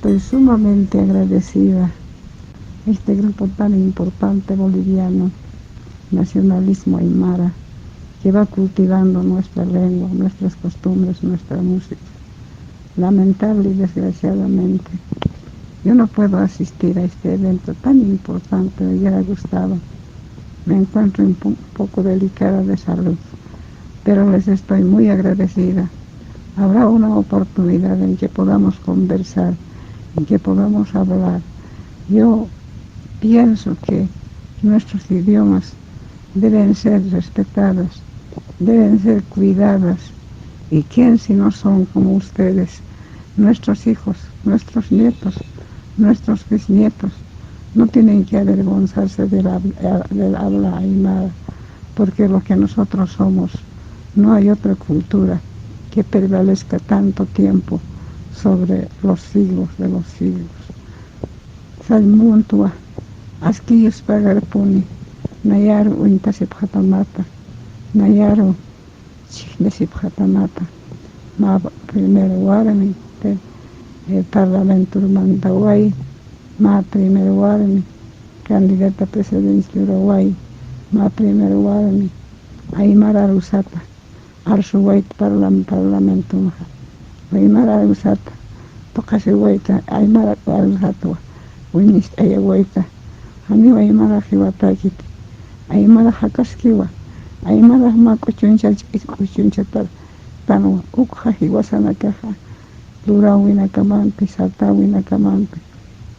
Estoy sumamente agradecida a este grupo tan importante boliviano, Nacionalismo Aymara, que va cultivando nuestra lengua, nuestras costumbres, nuestra música. Lamentable y desgraciadamente, yo no puedo asistir a este evento tan importante, me hubiera gustado. Me encuentro un poco delicada de salud, pero les estoy muy agradecida. Habrá una oportunidad en que podamos conversar, en que podamos hablar. Yo pienso que nuestros idiomas deben ser respetados, deben ser cuidadas. ¿Y quién si no son como ustedes, nuestros hijos, nuestros nietos, nuestros bisnietos? No tienen que avergonzarse del habla aymara, porque lo que nosotros somos, no hay otra cultura que prevalezca tanto tiempo sobre los siglos de los siglos. Salmuntua, asquillos pagarpuni, nayaru uintasipjatamata, nayaru chichnesipjatamata, ma primero warmi, parlamento Mantaway, ma primero warmi, candidata presidencia Uruguay, ma primero warmi, Aymara Rusata, Arsuwait parlamento maha, Aymara Rusata, Tokasiwaita, Aymara Rusata, Winis Ayawaita, Hani Aymara Hiwatakit, Aymara Hakaskiwa, Aymara Makuchunchatar, Tanwa, Ukha Hiwasanakaha, Lura Winakamampi, Sata Winakamampi,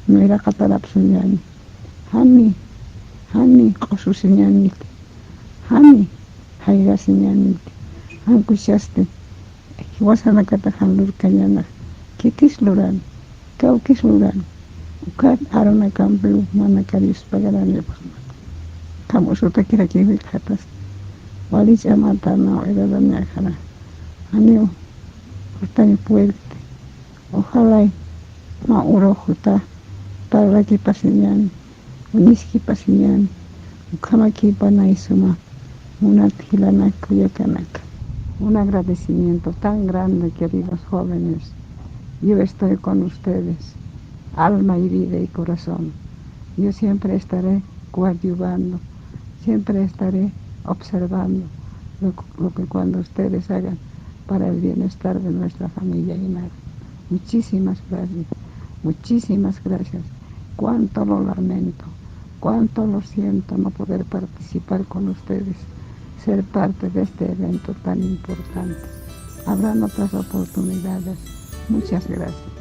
Nuira Katarapsunyani, Hani Kosusinyani, Hani Haigasinyani, Hankushaste, Hiwasanakata Hanlur Kanyana, Kikis Luran, Kaukis Luran, Ukat Arona Kampu, Manakaris Pagarani, Kamusuta Kiraki Hatas, Walich Amatana, Edadanyakana, Hanio, Hutani Puerte, ojalá Maurojuta, Taraki Pasinyani, Uniski Pasinyani, Ukamaki Panaisuma, Unathilanaka Yakanaka. Un agradecimiento tan grande, queridos jóvenes. Yo estoy con ustedes, alma y vida y corazón. Yo siempre estaré coadyuvando, siempre estaré observando lo que cuando ustedes hagan para el bienestar de nuestra familia Aymara. Muchísimas gracias, muchísimas gracias. Cuánto lo lamento, cuánto lo siento no poder participar con ustedes, ser parte de este evento tan importante. Habrán otras oportunidades. Muchas gracias.